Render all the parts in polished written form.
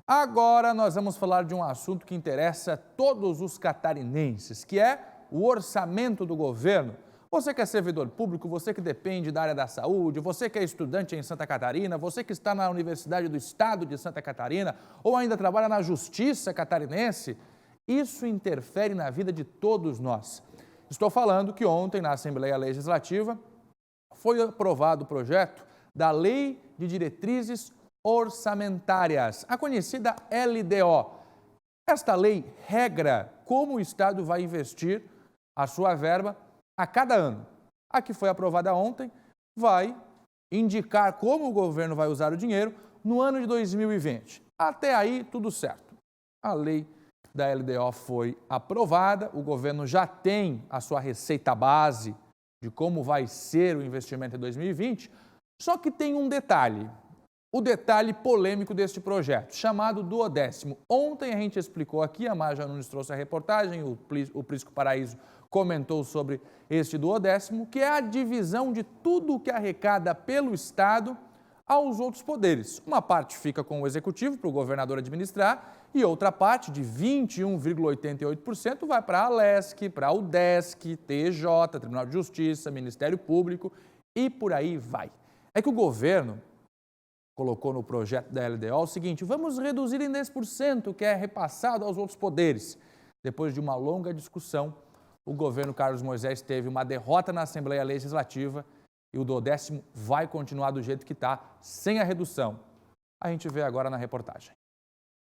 Agora nós vamos falar de um assunto que interessa todos os catarinenses, que é o orçamento do governo. Você que é servidor público, você que depende da área da saúde, você que é estudante em Santa Catarina, você que está na Universidade do Estado de Santa Catarina ou ainda trabalha na Justiça catarinense, isso interfere na vida de todos nós. Estou falando que ontem, na Assembleia Legislativa, foi aprovado o projeto da Lei de Diretrizes Orçamentárias, a conhecida LDO. Esta lei regra como o Estado vai investir a sua verba a cada ano. A que foi aprovada ontem vai indicar como o governo vai usar o dinheiro no ano de 2020. Até aí, tudo certo. A lei da LDO foi aprovada, o governo já tem a sua receita base de como vai ser o investimento em 2020, só que tem um detalhe. O detalhe polêmico deste projeto, chamado duodécimo. Ontem a gente explicou aqui, a Marja Nunes trouxe a reportagem, o Prisco Paraíso comentou sobre este duodécimo, que é a divisão de tudo o que arrecada pelo Estado aos outros poderes. Uma parte fica com o Executivo, para o governador administrar, e outra parte, de 21,88%, vai para a Alesc, para a UDESC, TJ, Tribunal de Justiça, Ministério Público e por aí vai. É que o governo colocou no projeto da LDO o seguinte: vamos reduzir em 10% o que é repassado aos outros poderes. Depois de uma longa discussão, o governo Carlos Moisés teve uma derrota na Assembleia Legislativa e o duodécimo vai continuar do jeito que está, sem a redução. A gente vê agora na reportagem.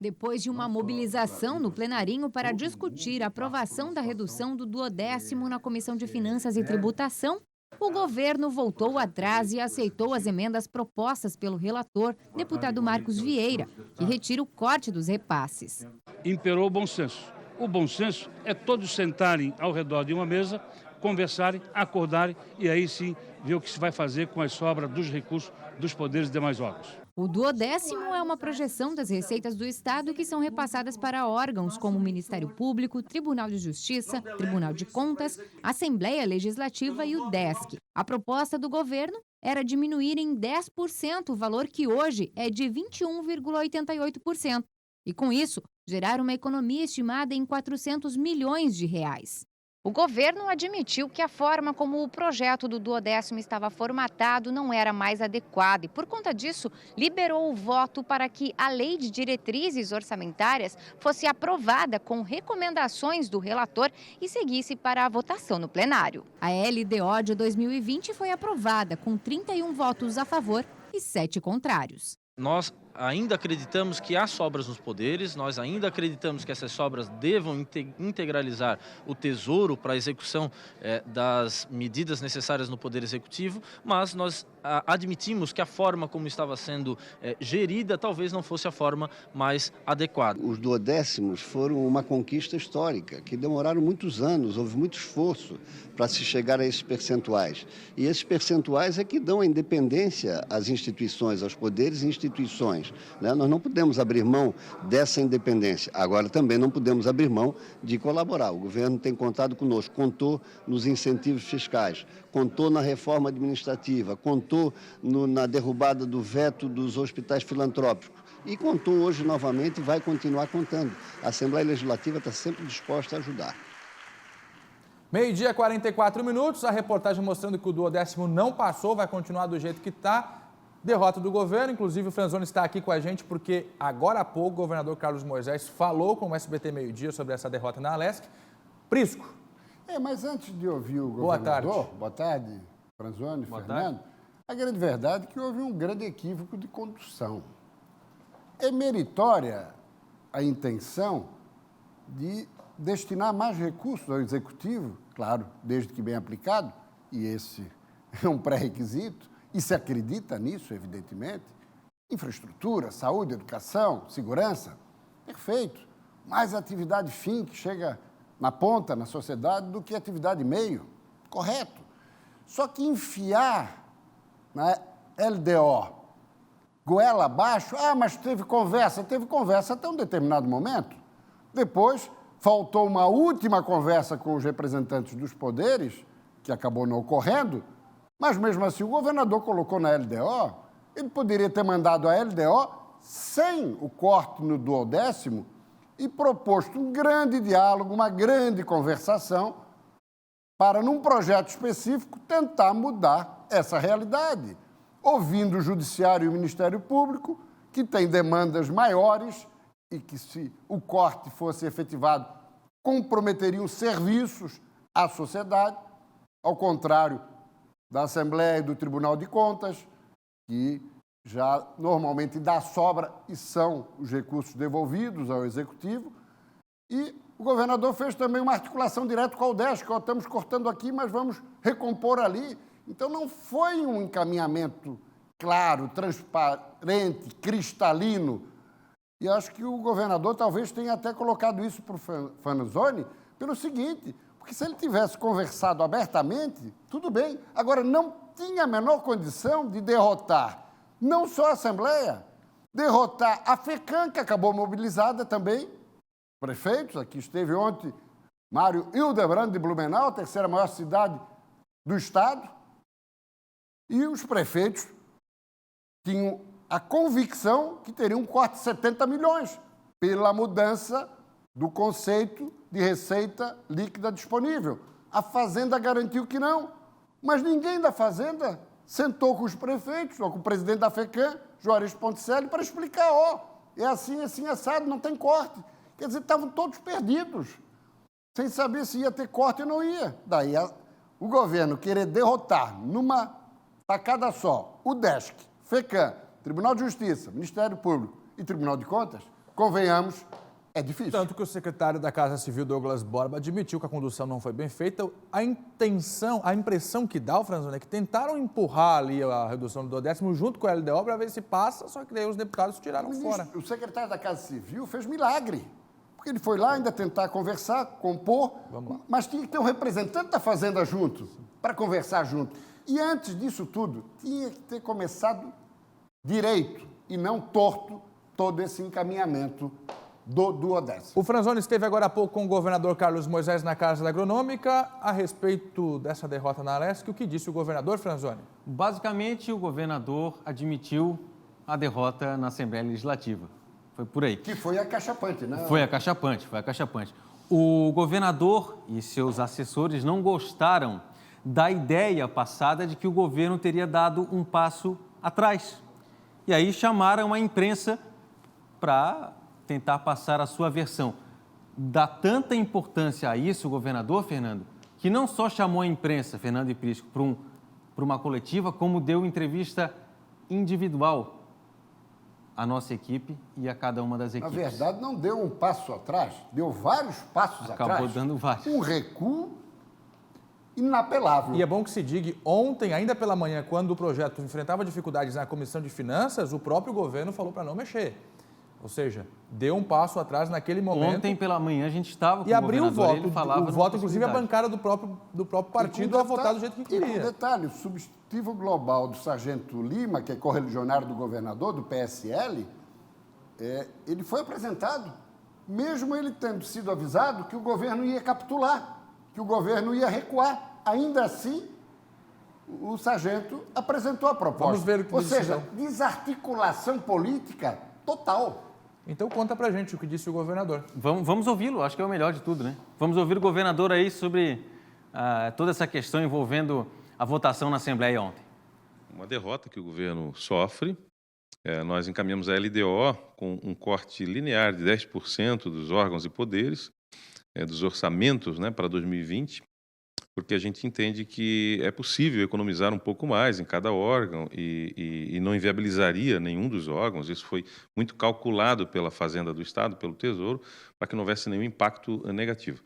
Depois de uma mobilização no plenarinho para discutir a aprovação da redução do duodécimo na Comissão de Finanças e Tributação, o governo voltou atrás e aceitou as emendas propostas pelo relator, deputado Marcos Vieira, que retira o corte dos repasses. Imperou o bom senso. O bom senso é todos sentarem ao redor de uma mesa, conversarem, acordarem e aí sim ver o que se vai fazer com as sobras dos recursos dos poderes e demais órgãos. O duodécimo é uma projeção das receitas do Estado que são repassadas para órgãos como o Ministério Público, Tribunal de Justiça, Tribunal de Contas, Assembleia Legislativa e o DESC. A proposta do governo era diminuir em 10% o valor que hoje é de 21,88%. E com isso, gerar uma economia estimada em 400 milhões de reais. O governo admitiu que a forma como o projeto do duodécimo estava formatado não era mais adequada e, por conta disso, liberou o voto para que a Lei de Diretrizes Orçamentárias fosse aprovada com recomendações do relator e seguisse para a votação no plenário. A LDO de 2020 foi aprovada com 31 votos a favor e 7 contrários. Nós ainda acreditamos que há sobras nos poderes, nós ainda acreditamos que essas sobras devam integralizar o Tesouro para a execução das medidas necessárias no Poder Executivo, mas nós admitimos que a forma como estava sendo gerida talvez não fosse a forma mais adequada. Os duodécimos foram uma conquista histórica, que demoraram muitos anos, houve muito esforço para se chegar a esses percentuais. E esses percentuais é que dão a independência às instituições, aos poderes e instituições. Nós não podemos abrir mão dessa independência. Agora também não podemos abrir mão de colaborar. O governo tem contado conosco, contou nos incentivos fiscais, contou na reforma administrativa, contou na derrubada do veto dos hospitais filantrópicos e contou hoje novamente e vai continuar contando. A Assembleia Legislativa está sempre disposta a ajudar. 12h44, a reportagem mostrando que o duodécimo não passou, vai continuar do jeito que está. Derrota do governo, inclusive o Franzoni está aqui com a gente porque agora há pouco o governador Carlos Moisés falou com o SBT Meio Dia sobre essa derrota na Alesc. Prisco. Mas antes de ouvir o governador, boa tarde, Franzoni, Fernando, a grande verdade é que houve um grande equívoco de condução. É meritória a intenção de destinar mais recursos ao Executivo, claro, desde que bem aplicado, e esse é um pré-requisito, e se acredita nisso, evidentemente. Infraestrutura, saúde, educação, segurança, perfeito. Mais atividade fim que chega na ponta, na sociedade, do que atividade meio, correto. Só que enfiar na LDO, goela abaixo, mas teve conversa até um determinado momento. Depois, faltou uma última conversa com os representantes dos poderes, que acabou não ocorrendo, mas mesmo assim o governador colocou na LDO, ele poderia ter mandado a LDO sem o corte no 12º e proposto um grande diálogo, uma grande conversação para, num projeto específico, tentar mudar essa realidade, ouvindo o Judiciário e o Ministério Público, que tem demandas maiores e que, se o corte fosse efetivado, comprometeriam serviços à sociedade, ao contrário da Assembleia e do Tribunal de Contas, que já normalmente dá sobra e são os recursos devolvidos ao Executivo. E o governador fez também uma articulação direta com a UDESC, que estamos cortando aqui, mas vamos recompor ali. Então, não foi um encaminhamento claro, transparente, cristalino. E acho que o governador talvez tenha até colocado isso para o Fanzoni pelo seguinte, porque se ele tivesse conversado abertamente, tudo bem. Agora, não tinha a menor condição de derrotar não só a Assembleia, derrotar a FECAM, que acabou mobilizada também, prefeitos, aqui esteve ontem Mário Hildebrand de Blumenau, a terceira maior cidade do estado, e os prefeitos tinham a convicção que teriam um corte de 70 milhões pela mudança do conceito de receita líquida disponível. A Fazenda garantiu que não, mas ninguém da Fazenda sentou com os prefeitos ou com o presidente da FECAM, Juarez Ponticelli, para explicar, é assim, assado, não tem corte. Quer dizer, estavam todos perdidos, sem saber se ia ter corte ou não ia. Daí o governo querer derrotar numa tacada só o DESC, FECAM, Tribunal de Justiça, Ministério Público e Tribunal de Contas, convenhamos, é difícil. Tanto que o secretário da Casa Civil, Douglas Borba, admitiu que a condução não foi bem feita. A impressão que dá, Franzoni, é que tentaram empurrar ali a redução do 12º junto com a LDO para ver se passa, só que daí os deputados tiraram fora. O secretário da Casa Civil fez milagre, porque ele foi lá ainda tentar conversar, compor, mas tinha que ter um representante da Fazenda junto, para conversar junto. E antes disso tudo, tinha que ter começado direito e não torto todo esse encaminhamento do 12º. O Franzoni esteve agora há pouco com o governador Carlos Moisés na Casa da Agronômica a respeito dessa derrota na Alesc. O que disse o governador, Franzoni? Basicamente, o governador admitiu a derrota na Assembleia Legislativa. Foi por aí. Que foi acachapante, né? Foi acachapante. O governador e seus assessores não gostaram da ideia passada de que o governo teria dado um passo atrás. E aí chamaram a imprensa para tentar passar a sua versão. Dá tanta importância a isso, o governador, Fernando, que não só chamou a imprensa, Fernando e Prisco, para uma coletiva, como deu entrevista individual à nossa equipe e a cada uma das equipes. Na verdade, não deu um passo atrás, deu vários passos atrás. Acabou dando vários. Um recuo inapelável. E é bom que se diga, ontem, ainda pela manhã, quando o projeto enfrentava dificuldades na Comissão de Finanças, o próprio governo falou para não mexer. Ou seja, deu um passo atrás naquele momento. Ontem pela manhã a gente estava com e abriu o voto. Ele falava o voto, inclusive, a bancada do próprio partido a votar do jeito que queria. E com detalhe, o substitutivo global do Sargento Lima, que é correligionário do governador, do PSL, ele foi apresentado, mesmo ele tendo sido avisado que o governo ia capitular, que o governo ia recuar. Ainda assim, o sargento apresentou a proposta. Vamos ver o que Ou seja, desarticulação política total. Então conta pra gente o que disse o governador. Vamos ouvi-lo, acho que é o melhor de tudo, né? Vamos ouvir o governador aí sobre toda essa questão envolvendo a votação na Assembleia ontem. Uma derrota que o governo sofre. Nós encaminhamos a LDO com um corte linear de 10% dos órgãos e poderes, dos orçamentos, né, para 2020, porque a gente entende que é possível economizar um pouco mais em cada órgão e não inviabilizaria nenhum dos órgãos. Isso foi muito calculado pela Fazenda do Estado, pelo Tesouro, para que não houvesse nenhum impacto negativo.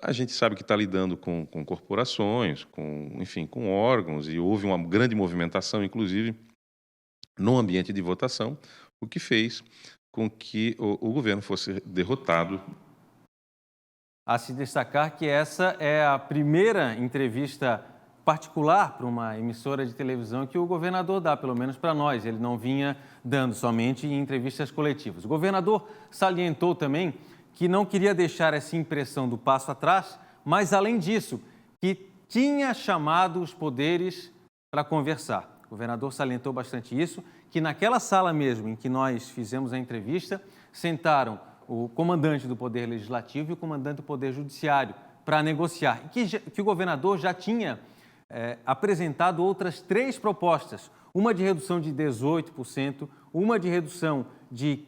A gente sabe que está lidando com corporações, com órgãos, e houve uma grande movimentação, inclusive, no ambiente de votação, o que fez com que o governo fosse derrotado. A se destacar que essa é a primeira entrevista particular para uma emissora de televisão que o governador dá, pelo menos para nós. Ele não vinha dando somente em entrevistas coletivas. O governador salientou também que não queria deixar essa impressão do passo atrás, mas, além disso, que tinha chamado os poderes para conversar. governador salientou bastante isso, que naquela sala mesmo em que nós fizemos a entrevista, sentaram o comandante do Poder Legislativo e o comandante do Poder Judiciário para negociar. E que o governador já tinha apresentado outras 3 propostas, uma de redução de 18%, uma de redução de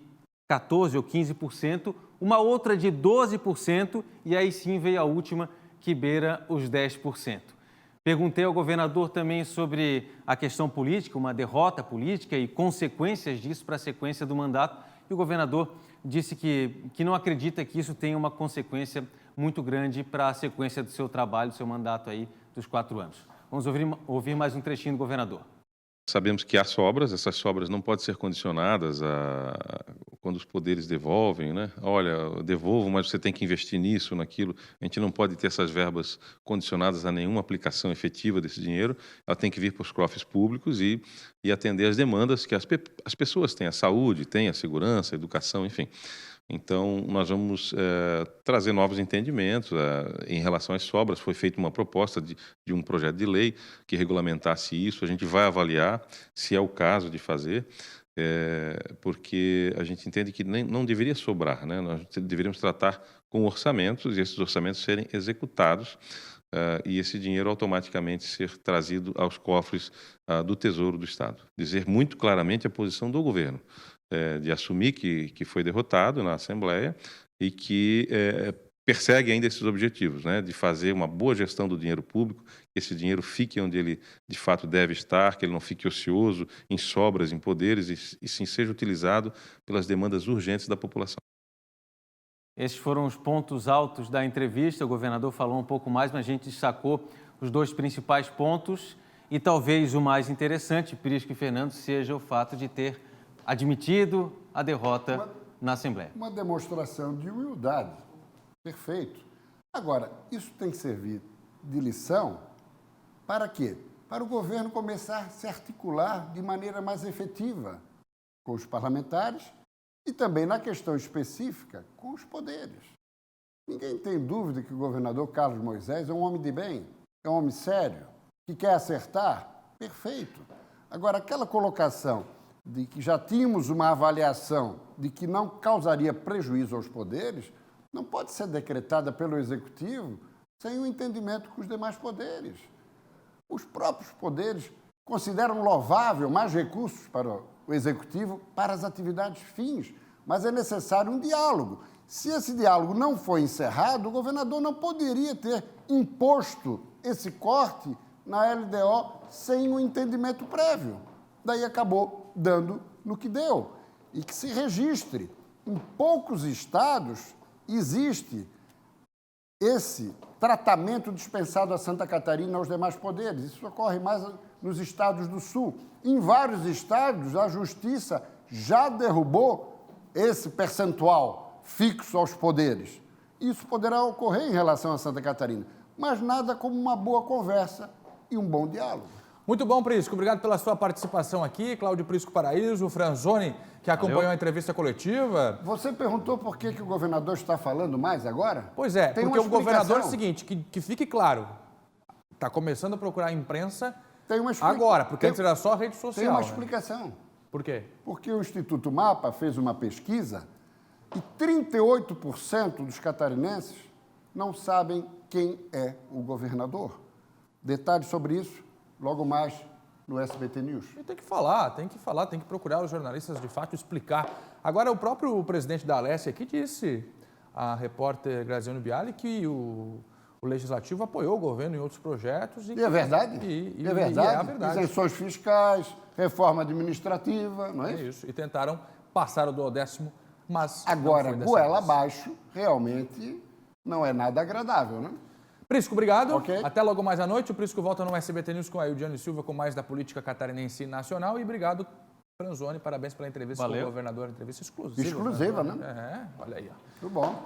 14% ou 15%, uma outra de 12% e aí sim veio a última que beira os 10%. Perguntei ao governador também sobre a questão política, uma derrota política e consequências disso para a sequência do mandato. E o governador disse que não acredita que isso tenha uma consequência muito grande para a sequência do seu trabalho, do seu mandato aí dos 4 anos. Vamos ouvir mais um trechinho do governador. Sabemos que há sobras, essas sobras não podem ser condicionadas quando os poderes devolvem, né? Olha, eu devolvo, mas você tem que investir nisso, naquilo. A gente não pode ter essas verbas condicionadas a nenhuma aplicação efetiva desse dinheiro. Ela tem que vir para os cofres públicos e atender às demandas que as pessoas têm, a saúde, têm a segurança, a educação, enfim. Então, nós vamos trazer novos entendimentos em relação às sobras. Foi feita uma proposta de um projeto de lei que regulamentasse isso. A gente vai avaliar se é o caso de fazer, porque a gente entende que não deveria sobrar, né? Nós deveríamos tratar com orçamentos e esses orçamentos serem executados e esse dinheiro automaticamente ser trazido aos cofres do Tesouro do Estado. Dizer muito claramente a posição do governo. De assumir que foi derrotado na Assembleia e que persegue ainda esses objetivos, né, de fazer uma boa gestão do dinheiro público, que esse dinheiro fique onde ele de fato deve estar, que ele não fique ocioso em sobras, em poderes, e sim seja utilizado pelas demandas urgentes da população. Esses foram os pontos altos da entrevista. O governador falou um pouco mais, mas a gente destacou os 2 principais pontos e talvez o mais interessante, Prisco e Fernando, seja o fato de ter admitido a derrota na Assembleia. Uma demonstração de humildade. Perfeito. Agora, isso tem que servir de lição para quê? Para o governo começar a se articular de maneira mais efetiva com os parlamentares e também, na questão específica, com os poderes. Ninguém tem dúvida que o governador Carlos Moisés é um homem de bem, é um homem sério, que quer acertar. Perfeito. Agora, aquela colocação de que já tínhamos uma avaliação de que não causaria prejuízo aos poderes, não pode ser decretada pelo Executivo sem o entendimento com os demais poderes. Os próprios poderes consideram louvável mais recursos para o Executivo para as atividades fins, mas é necessário um diálogo. Se esse diálogo não foi encerrado, o governador não poderia ter imposto esse corte na LDO sem um entendimento prévio. Daí acabou dando no que deu. E que se registre. Em poucos estados existe esse tratamento dispensado a Santa Catarina e aos demais poderes. Isso ocorre mais nos estados do Sul. Em vários estados, a Justiça já derrubou esse percentual fixo aos poderes. Isso poderá ocorrer em relação a Santa Catarina, mas nada como uma boa conversa e um bom diálogo. Muito bom, Prisco. Obrigado pela sua participação aqui. Cláudio Prisco Paraíso, Franzoni, que acompanhou a entrevista coletiva. Você perguntou por que o governador está falando mais agora? Pois é, porque o governador é o seguinte, que fique claro, está começando a procurar a imprensa agora, porque antes era só rede social. Tem uma explicação. Por quê? Porque o Instituto Mapa fez uma pesquisa e 38% dos catarinenses não sabem quem é o governador. Detalhes sobre isso logo mais no SBT News. E tem que falar, tem que procurar os jornalistas de fato explicar. Agora, o próprio presidente da Alessia aqui disse à repórter Graziano Bialy que o Legislativo apoiou o governo em outros projetos. E é verdade. É verdade. Isenções fiscais, reforma administrativa, não é isso? Isso. E tentaram passar o 10º, mas agora, goela abaixo, realmente não é nada agradável, né? Prisco, obrigado. Okay. Até logo mais à noite. O Prisco volta no SBT News com a Eudiane Silva com mais da política catarinense e nacional. E obrigado, Franzoni. Parabéns pela entrevista com o governador. Entrevista exclusiva. Exclusiva, né? É, olha aí. Ó. Muito bom.